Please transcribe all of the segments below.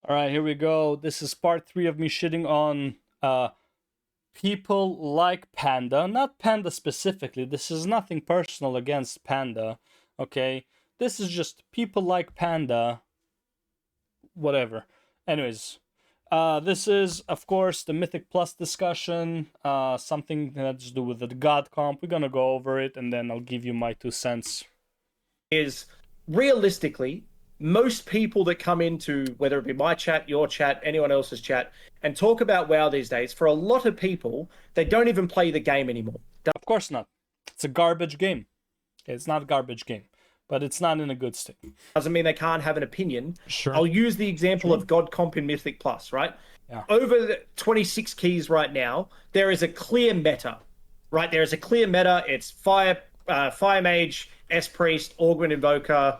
All right, here we go. This is part 3 of me shitting on people like Panda. Not Panda specifically. This is nothing personal against Panda, okay? This is just people like Panda. Whatever. Anyways, this is, of course, the Mythic Plus discussion. Something that's to do with the God comp. We're gonna go over it, and then I'll give you my 2 cents. Is realistically, most people that come into, whether it be my chat, your chat, anyone else's chat, and talk about WoW these days, for a lot of people, they don't even play the game anymore. Of course not. It's a garbage game. It's not a garbage game, but it's not in a good state. Doesn't mean they can't have an opinion. Sure. I'll use the example of God Comp in Mythic Plus, right? Yeah. Over the 26 keys right now, there is a clear meta, right? There is a clear meta. It's Fire Mage, S-Priest, Augment Invoker,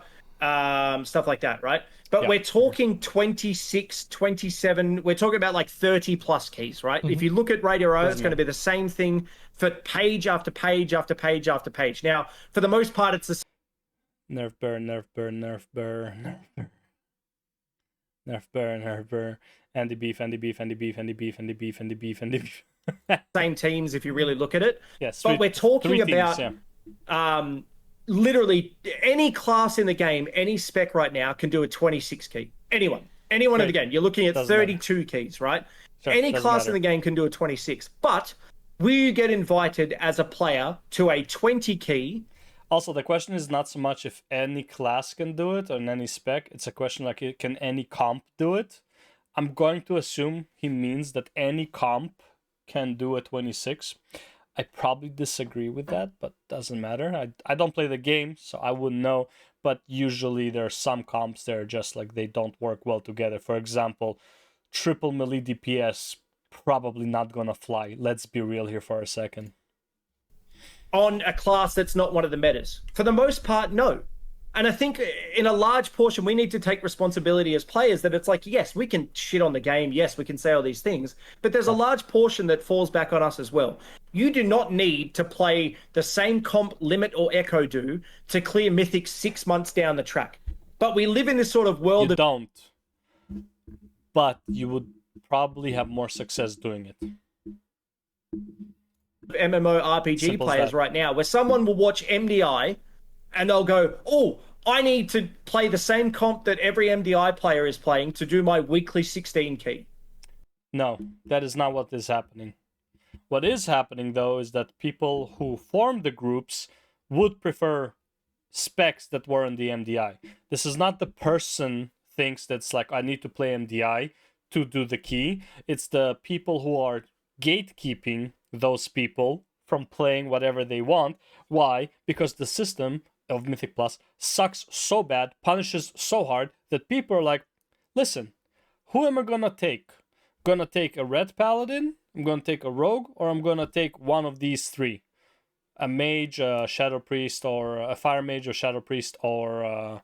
stuff like that, right? But we're talking 26, 27, we're talking about like 30 plus keys, right? If you look at Radio Row, it's going to be the same thing for page after page after page after page. Now, for the most part, it's the Nerf burr, nerf burr, nerf burr, nerf burr. Nerf burr, nerf burr. Andy beef, Andy beef, Andy beef, Andy beef, Andy beef, Andy beef, Andy beef. same teams if you really look at it. Yes, but we're talking about teams, literally any class in the game, any spec right now can do a 26 key. Anyone in the game. You're looking at 32 keys, right? Sure, any class in the game can do a 26. But will you get invited as a player to a 20 key? Also, the question is not so much if any class can do it or in any spec. It's a question like, can any comp do it? I'm going to assume he means that any comp can do a 26. I probably disagree with that, but doesn't matter. I don't play the game, so I wouldn't know. But usually there are some comps that are just like they don't work well together. For example, triple melee DPS probably not gonna fly. Let's be real here for a second. On a class that's not one of the metas. For the most part, no. And I think in a large portion, we need to take responsibility as players that it's like, yes, we can shit on the game. Yes, we can say all these things. But there's a large portion that falls back on us as well. You do not need to play the same comp Limit or Echo do to clear Mythic 6 months down the track. But we live in this sort of world You don't. But you would probably have more success doing it. MMORPG players right now where someone will watch MDI and they'll go, oh, I need to play the same comp that every MDI player is playing to do my weekly 16 key. No, that is not what is happening. What is happening, though, is that people who form the groups would prefer specs that were in the MDI. This is not the person thinks that's like, I need to play MDI to do the key. It's the people who are gatekeeping those people from playing whatever they want. Why? Because the system of Mythic Plus sucks so bad, punishes so hard, that people are like, listen, who am I gonna take? Gonna take a red paladin, I'm gonna take a rogue, or I'm gonna take one of these 3. A mage, a shadow priest, or a fire mage, or shadow priest, or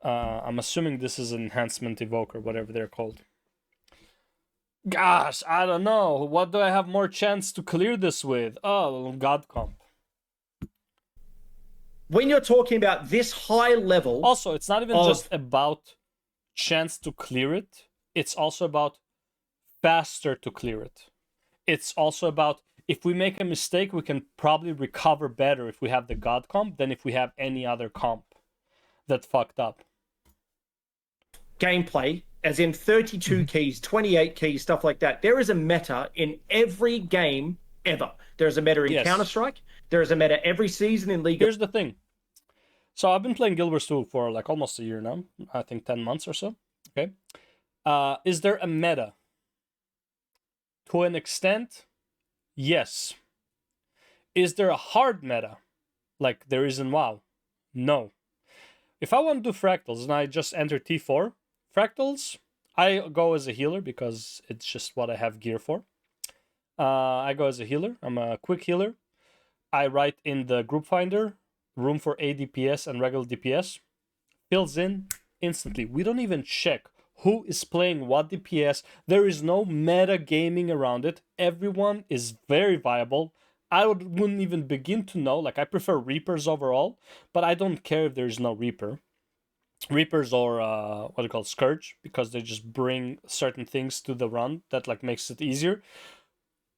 I'm assuming this is an enhancement evoker, whatever they're called. Gosh, I don't know. What do I have more chance to clear this with? Oh, God comp. When you're talking about this high level... Also, it's not even just about chance to clear it. It's also about faster to clear it. It's also about, if we make a mistake, we can probably recover better if we have the God comp than if we have any other comp that fucked up. Gameplay, as in 32 keys, 28 keys, stuff like that. There is a meta in every game ever. There is a meta in Counter-Strike. There is a meta every season in League. Here's the thing. So I've been playing Guild Wars 2 for like almost a year now. I think 10 months or so. Okay. Is there a meta? To an extent, yes. Is there a hard meta like there is in WoW? No. If I want to do fractals and I just enter T4, fractals, I go as a healer because it's just what I have gear for. I go as a healer. I'm a quick healer. I write in the group finder, room for ADPS and regular DPS. Fills in instantly. We don't even check who is playing what DPS. There is no meta gaming around it. Everyone is very viable. I wouldn't even begin to know. Like, I prefer Reapers overall, but I don't care if there's no Reaper. Reapers or what do you call it, Scourge, because they just bring certain things to the run that like makes it easier.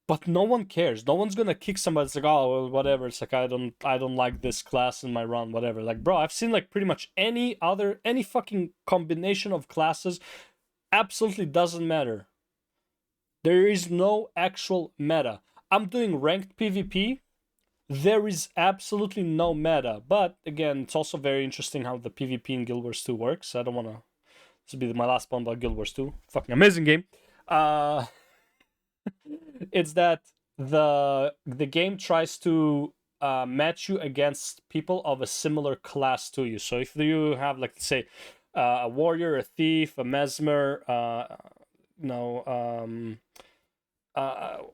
But no one cares. No one's gonna kick somebody. It's like, oh, well, whatever. It's like I don't like this class in my run, whatever. Like, bro, I've seen like pretty much any fucking combination of classes. Absolutely doesn't matter. There is no actual meta. I'm doing ranked PvP. There is absolutely no meta. But again, it's also very interesting how the PvP in Guild Wars 2 works. I don't want to. This will be my last point about Guild Wars 2. Fucking amazing game. It's that the game tries to match you against people of a similar class to you. So if you have, like, let's say, a warrior, a thief, a mesmer,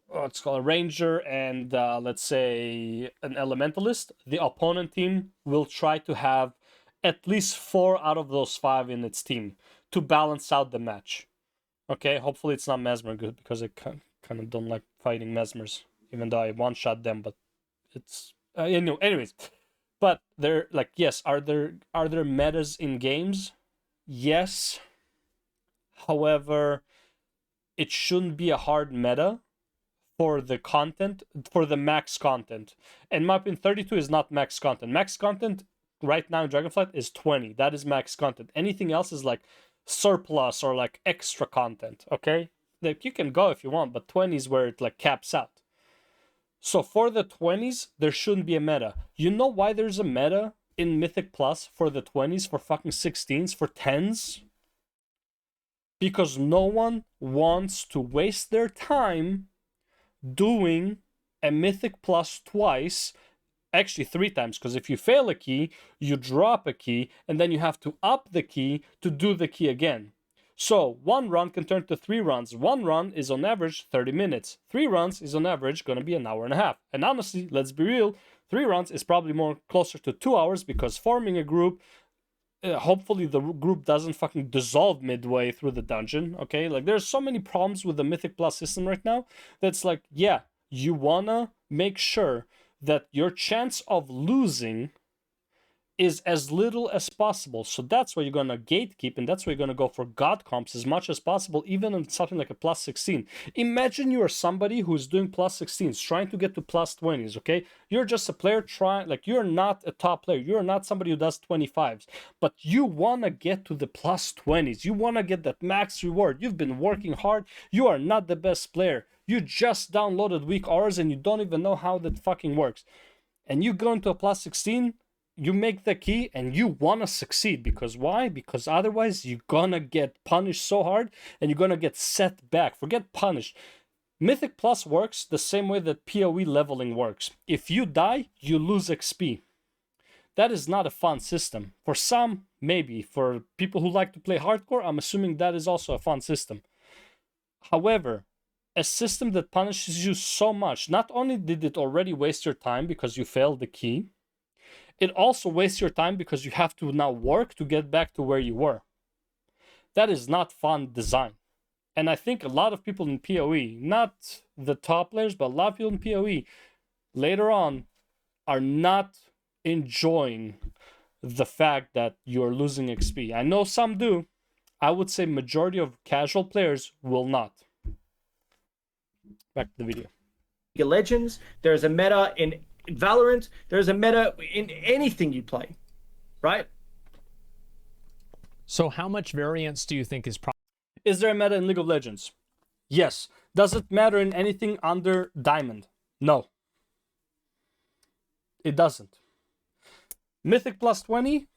what's called a ranger, and let's say an elementalist, the opponent team will try to have at least 4 out of those 5 in its team to balance out the match. Okay, hopefully it's not mesmer, good, because I kind of don't like fighting mesmers, even though I one-shot them, but it's anyways. But they're like, yes, are there metas in games? Yes. However, it shouldn't be a hard meta for the content, for the max content. And my opinion, 32 is not max content. Max content right now in Dragonflight is 20. That is max content. Anything else is like surplus or like extra content, okay? Like, you can go if you want, but 20 is where it like caps out. So for the 20s, there shouldn't be a meta. You know why there's a meta in Mythic Plus for the 20s, for fucking 16s, for 10s? Because no one wants to waste their time doing a Mythic Plus twice, actually 3 times, because if you fail a key, you drop a key, and then you have to up the key to do the key again. So 1 run can turn to 3 runs. 1 run is on average 30 minutes. 3 runs is on average going to be an hour and a half. And honestly, let's be real, 3 runs is probably more closer to 2 hours, because forming a group, hopefully the group doesn't fucking dissolve midway through the dungeon, okay? Like, there's so many problems with the Mythic Plus system right now that's like, yeah, you wanna make sure that your chance of losing is as little as possible. So that's why you're gonna gatekeep, and that's why you're gonna go for god comps as much as possible, even on something like a plus 16. Imagine you are somebody who's doing plus 16s, trying to get to plus 20s, okay? You're just a player trying, like, you're not a top player. You're not somebody who does 25s, but you wanna get to the plus 20s. You wanna get that max reward. You've been working hard. You are not the best player. You just downloaded weak auras and you don't even know how that fucking works. And you go into a plus 16, you make the key and you want to succeed. Because why? Because otherwise you're gonna get punished so hard and you're gonna get set back. Forget punished. Mythic Plus works the same way that PoE leveling works. If you die, you lose XP. That is not a fun system. For some, maybe. For people who like to play hardcore, I'm assuming that is also a fun system. However, a system that punishes you so much, not only did it already waste your time because you failed the key, it also wastes your time because you have to now work to get back to where you were. That is not fun design. And I think a lot of people in PoE, not the top players, but a lot of people in PoE later on are not enjoying the fact that you're losing XP. I know some do. I would say majority of casual players will not. Back to the video. League of Legends, there's a meta in Valorant, there's a meta in anything you play, right? So how much variance do you think is there a meta in League of Legends? Yes. Does it matter in anything under Diamond? No. It doesn't. Mythic Plus 20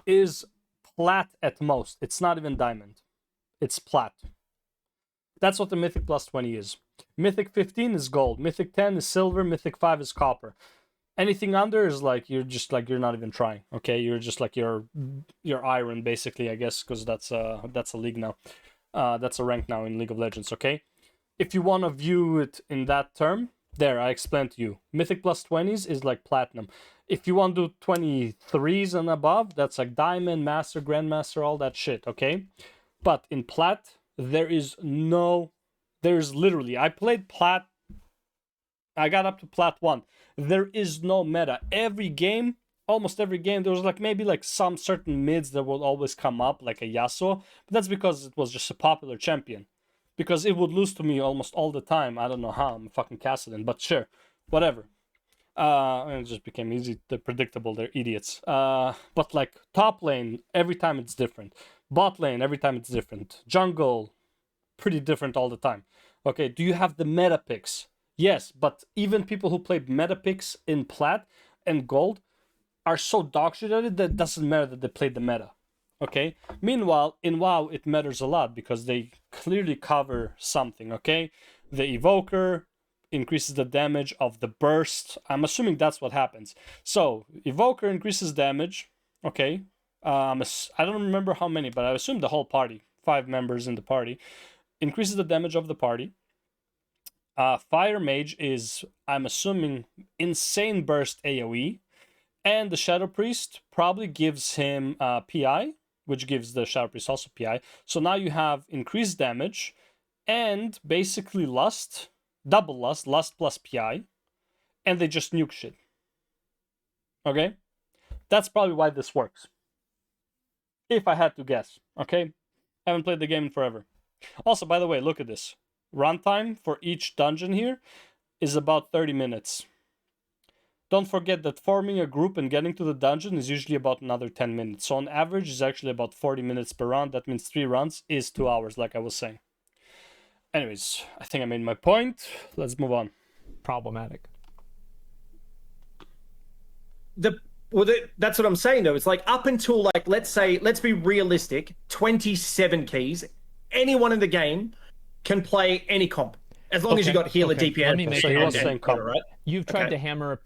is plat at most. It's not even Diamond. It's plat. That's what the Mythic Plus 20 is. Mythic 15 is gold. Mythic 10 is silver. Mythic 5 is copper. Anything under is like, you're not even trying. Okay, you're just like you're iron basically, I guess, because that's a league now. That's a rank now in League of Legends. Okay, if you want to view it in that term, there I explained to you. Mythic Plus 20s is like platinum. If you want to do 23s and above, that's like diamond, master, grandmaster, all that shit. Okay, but in plat there's literally, I played plat, I got up to plat 1. There is no meta. Every game almost every game there was like maybe like some certain mids that would always come up, like a Yasuo, but that's because it was just a popular champion. Because it would lose to me almost all the time. I don't know how, I'm a fucking Kassadin, but sure, whatever. And it just became easy, predictable, they're idiots. But like top lane, every time it's different. Bot lane, every time it's different. Jungle, pretty different all the time. Okay, do you have the meta picks? Yes, but even people who play meta picks in plat and gold are so dog shit at it that it doesn't matter that they play the meta. Okay, meanwhile in WoW it matters a lot because they clearly cover something. Okay, the evoker increases the damage of the burst. I'm assuming that's what happens. So evoker increases damage. Okay, I don't remember how many, but I assume the whole party, 5 members in the party, increases the damage of the party. Fire mage is, I'm assuming, insane burst AoE, and the shadow priest probably gives him PI, which gives the shadow priest also PI. So now you have increased damage and basically lust, double lust plus PI, and they just nuke shit. Okay, that's probably why this works, if I had to guess. Okay, haven't played the game in forever. Also, by the way, look at this. Runtime for each dungeon here is about 30 minutes. Don't forget that forming a group and getting to the dungeon is usually about another 10 minutes. So on average, it's actually about 40 minutes per round. That means 3 runs is 2 hours, like I was saying. Anyways, I think I made my point. Let's move on. Problematic. That's what I'm saying, though. It's like up until, like, let's be realistic, 27 keys, anyone in the game can play any comp. As long as you got healer, DPS. Let me make so he was saying comp, right? You've tried to hammer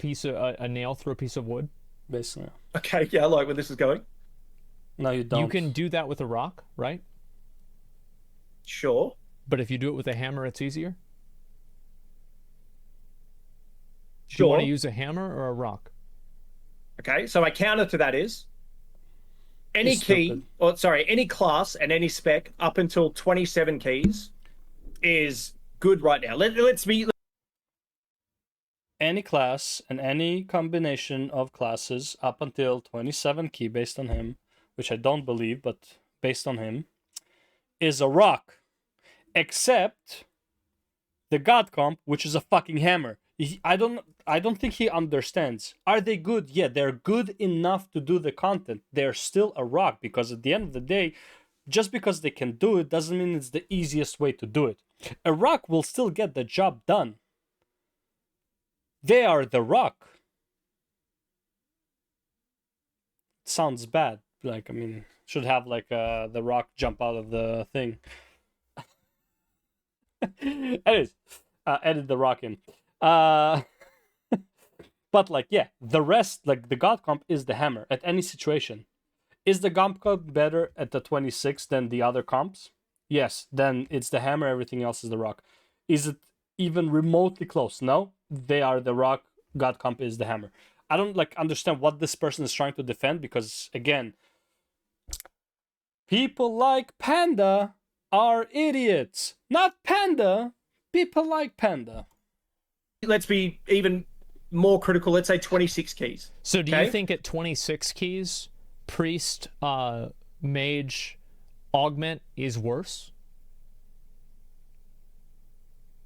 a nail through a piece of wood? Basically. Okay, yeah, I like where this is going. No, you don't. You can do that with a rock, right? Sure. But if you do it with a hammer, it's easier? Sure. Do you want to use a hammer or a rock? Okay, so my counter to that is any any class and any spec up until 27 keys is good right now. Let's be... Any class and any combination of classes up until 27 key based on him, which I don't believe, but based on him, is a rock. Except the god comp, which is a fucking hammer. I don't think he understands. Are they good? Yeah, they're good enough to do the content. They're still a rock, because at the end of the day, just because they can do it doesn't mean it's the easiest way to do it. A rock will still get the job done. They are the rock. Sounds bad. Like, I mean, should have like the rock jump out of the thing. Anyways, edit the rock in. But like, yeah, the rest, like the god comp is the hammer at any situation. Is the god comp better at the 26 than the other comps? Yes, then it's the hammer, everything else is the rock. Is it even remotely close? No, they are the rock, god comp is the hammer. I don't like understand what this person is trying to defend, because again, people like Panda are idiots. Not Panda, people like Panda. Let's be even more critical. Let's say 26 keys. So do you think at 26 keys, priest, mage, augment is worse?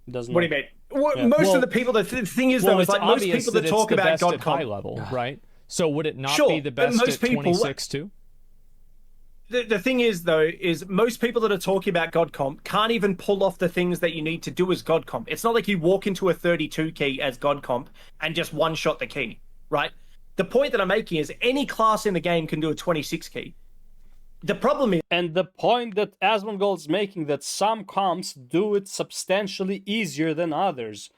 What do you mean? Most of the people, the thing is, though, it's like most people that talk about god comp, high level, right? So would it not be the best at 26 too? The thing is, though, is most people that are talking about god comp can't even pull off the things that you need to do as god comp. It's not like you walk into a 32 key as god comp and just one-shot the key, right? The point that I'm making is any class in the game can do a 26 key. The problem is... And the point that Asmongold is making, that some comps do it substantially easier than others.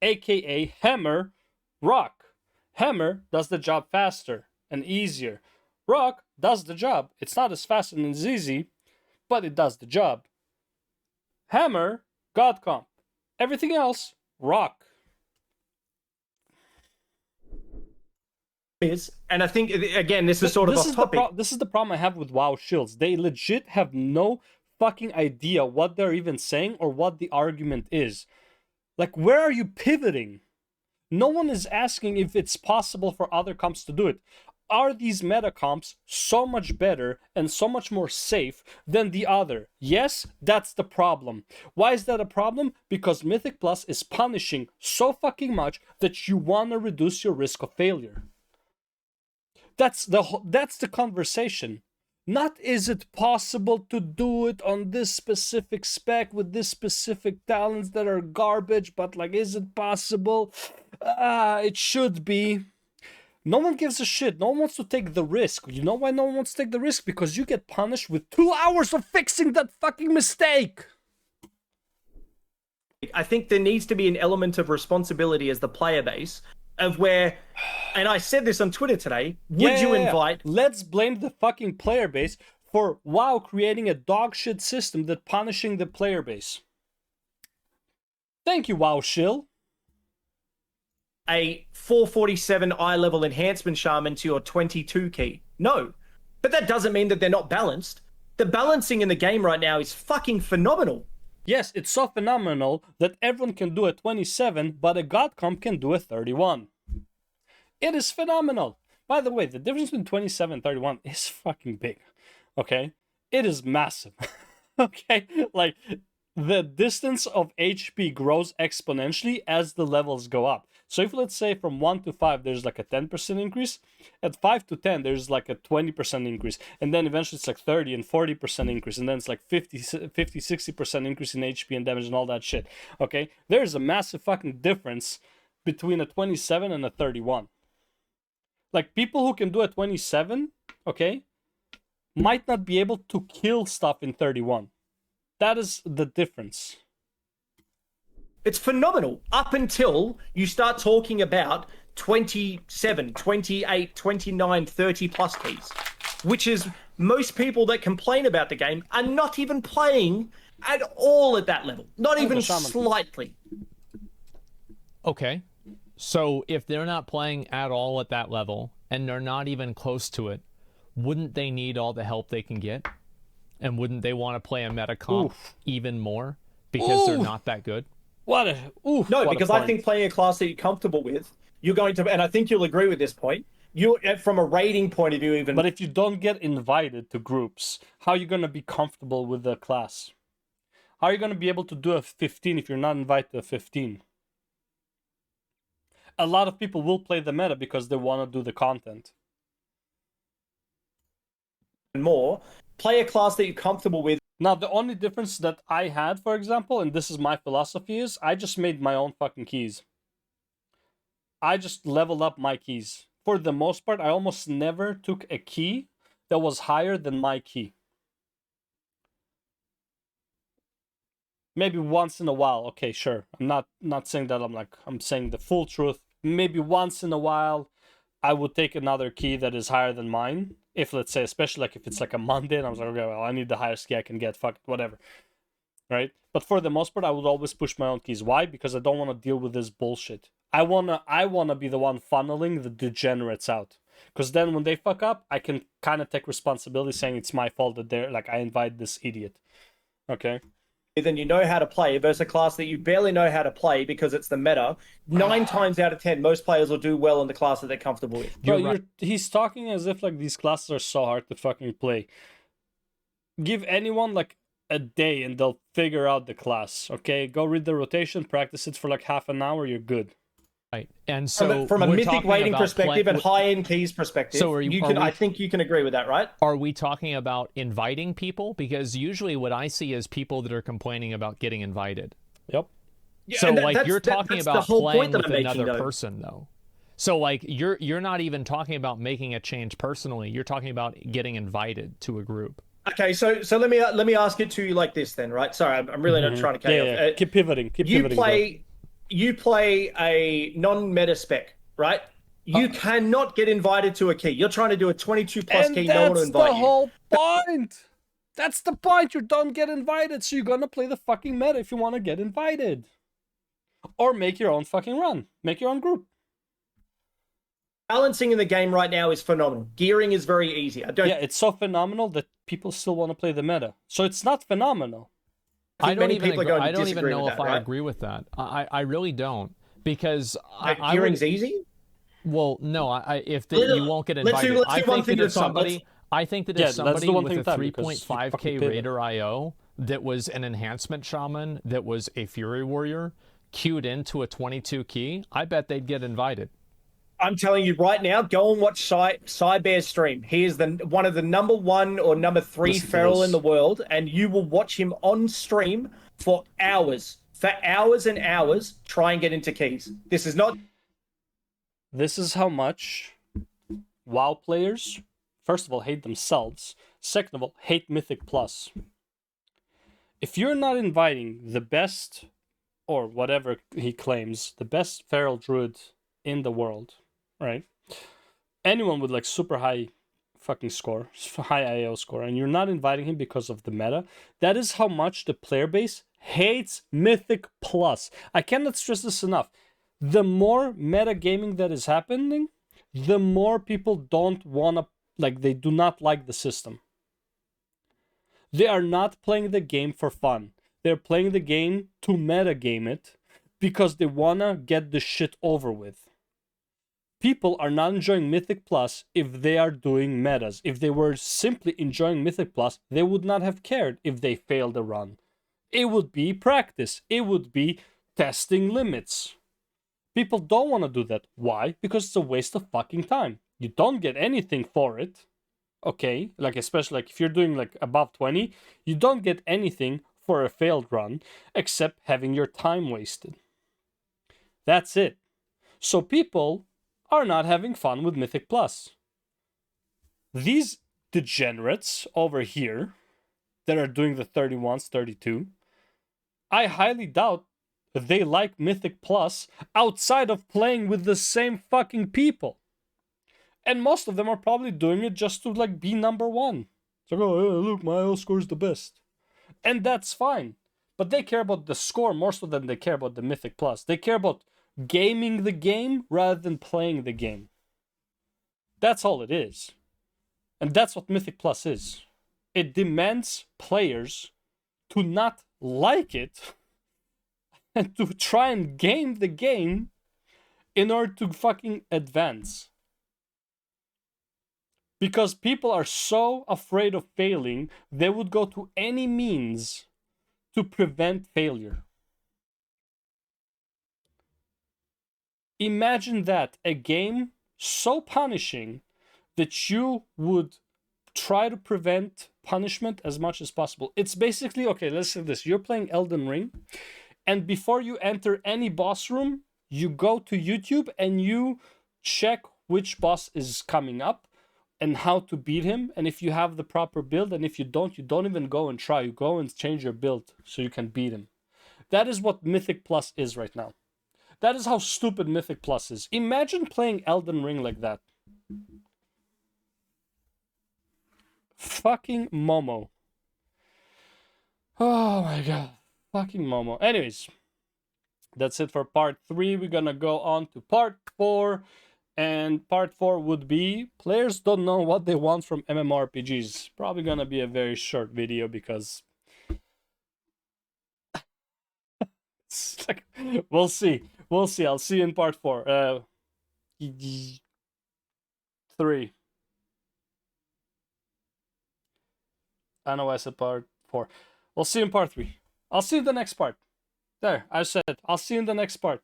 AKA hammer, rock. Hammer does the job faster and easier. Rock does the job. It's not as fast and as easy, but it does the job. Hammer, god comp. Everything else, rock. And I think, again, this is sort of off topic. This is the problem I have with WoW shields. They legit have no fucking idea what they're even saying or what the argument is. Like, where are you pivoting? No one is asking if it's possible for other comps to do it. Are these meta comps so much better and so much more safe than the other? Yes, that's the problem. Why is that a problem? Because Mythic Plus is punishing so fucking much that you want to reduce your risk of failure. That's the conversation. Not is it possible to do it on this specific spec with this specific talents that are garbage, but like, is it possible? It should be. No one gives a shit. No one wants to take the risk. You know why no one wants to take the risk? Because you get punished with 2 hours of fixing that fucking mistake. I think there needs to be an element of responsibility as the player base of where, and I said this on Twitter today, would you invite... Let's blame the fucking player base for WoW creating a dog shit system that punishing the player base. Thank you, WoW shill. A 447 eye level enhancement shaman to your 22 key. No. But that doesn't mean that they're not balanced. The balancing in the game right now is fucking phenomenal. Yes, it's so phenomenal that everyone can do a 27, but a god comp can do a 31. It is phenomenal. By the way, the difference between 27 and 31 is fucking big. Okay? It is massive. Okay? Like, the distance of HP grows exponentially as the levels go up. So if, let's say, from 1 to 5, there's like a 10% increase, at 5 to 10, there's like a 20% increase, and then eventually it's like 30 and 40% increase, and then it's like 50, 60% increase in HP and damage and all that shit, okay? There's a massive fucking difference between a 27 and a 31. Like, people who can do a 27, okay, might not be able to kill stuff in 31. That is the difference. It's phenomenal up until you start talking about 27, 28, 29, 30 plus keys, which is most people that complain about the game are not even playing at all at that level. Not even slightly. Okay. So if they're not playing at all at that level and they're not even close to it, wouldn't they need all the help they can get? And wouldn't they want to play a meta comp even more because they're not that good? No, because I think playing a class that you're comfortable with, you're going to, and I think you'll agree with this point, you, from a rating point of view even... But if you don't get invited to groups, how are you going to be comfortable with the class? How are you going to be able to do a 15 if you're not invited to a 15? A lot of people will play the meta because they want to do the content. More, play a class that you're comfortable with. Now, the only difference that I had, for example, and this is my philosophy, is I just made my own fucking keys. I just leveled up my keys. For the most part, I almost never took a key that was higher than my key. Maybe once in a while, okay, sure. I'm not saying that I'm saying the full truth. Maybe once in a while, I would take another key that is higher than mine. If, let's say, especially like if it's like a Monday and I was like, okay, well, I need the highest key I can get, fuck it, whatever. Right? But for the most part, I would always push my own keys. Why? Because I don't want to deal with this bullshit. I wanna be the one funneling the degenerates out. Because then when they fuck up, I can kind of take responsibility saying it's my fault that they're like, I invite this idiot. Okay? Then you know how to play versus a class that you barely know how to play because it's the meta. 9 times out of 10, most players will do well in the class that they're comfortable with. He's talking as if like these classes are so hard to fucking play. Give anyone like a day and they'll figure out the class. Okay, go read the rotation, practice it for like half an hour, you're good. Right, and so from a mythic rating perspective and high-end keys perspective, so I think you can agree with that, right? Are we talking about inviting people? Because usually what I see is people that are complaining about getting invited. Yep. Yeah, so like you're talking about playing with another person, though. So like you're not even talking about making a change personally. You're talking about getting invited to a group. Okay, so let me ask it to you like this then, right? Sorry, I'm really not trying to cut you off. Keep pivoting. You play a non-meta spec, right? You cannot get invited to a key. You're trying to do a 22 plus key, no one will invite you. That's the whole point. That's the point. You don't get invited, so you're gonna play the fucking meta if you want to get invited. Or make your own fucking run. Make your own group. Balancing in the game right now is phenomenal. Gearing is very easy. Yeah, it's so phenomenal that people still want to play the meta. So it's not phenomenal. I don't even know if I agree with that. I really don't. because I Hearing's would, easy. well, no, you won't get Let's invited. do one thing at a time. I think that Yeah, if let's somebody do one with thing a at a time, because you 3.5k fucking pivot. Raider IO that was an enhancement shaman that was a Fury Warrior queued into a 22 key, I bet they'd get invited. I'm telling you right now, go and watch Cybear's stream. He is one of the #1 or #3 Listen to feral this. in the world, and you will watch him on stream for hours and hours, try and get into keys. This is not. This is how much WoW players, first of all, hate themselves. Second of all, hate Mythic Plus. If you're not inviting the best, or whatever he claims, the best feral druid in the world, right? Anyone with like super high fucking score, high IO score, and you're not inviting him because of the meta, that is how much the player base hates Mythic Plus. I cannot stress this enough. The more meta gaming that is happening, the more people don't want to, like, they do not like the system. They are not playing the game for fun. They're playing the game to meta game it because they want to get the shit over with. People are not enjoying Mythic Plus if they are doing metas. If they were simply enjoying Mythic Plus, they would not have cared if they failed a run. It would be practice. It would be testing limits. People don't want to do that. Why? Because it's a waste of fucking time. You don't get anything for it. Okay? Like, especially like if you're doing like above 20, you don't get anything for a failed run except having your time wasted. That's it. So people are not having fun with Mythic Plus. These degenerates over here that are doing the 31s, 32, I highly doubt they like Mythic Plus outside of playing with the same fucking people. And most of them are probably doing it just to like be #1. It's like, oh, yeah, look, my IO score is the best. And that's fine. But they care about the score more so than they care about the Mythic Plus. They care about gaming the game rather than playing the game. That's all it is. And that's what Mythic Plus is. It demands players to not like it and to try and game the game in order to fucking advance. Because people are so afraid of failing, they would go to any means to prevent failure. Imagine that, a game so punishing that you would try to prevent punishment as much as possible. It's basically, okay, let's say this. You're playing Elden Ring, and before you enter any boss room, you go to YouTube and you check which boss is coming up and how to beat him, and if you have the proper build, and if you don't even go and try. You go and change your build so you can beat him. That is what Mythic Plus is right now. That is how stupid Mythic Plus is. Imagine playing Elden Ring like that. Fucking Momo. Oh my god. Fucking Momo. Anyways, that's it for part 3. We're gonna go on to part 4. And part 4 would be players don't know what they want from MMORPGs. Probably gonna be a very short video because it's like, we'll see. I'll see you in part 4. 3. I know I said part 4. We'll see you in part 3. I'll see you in the next part. There, I said I'll see you in the next part.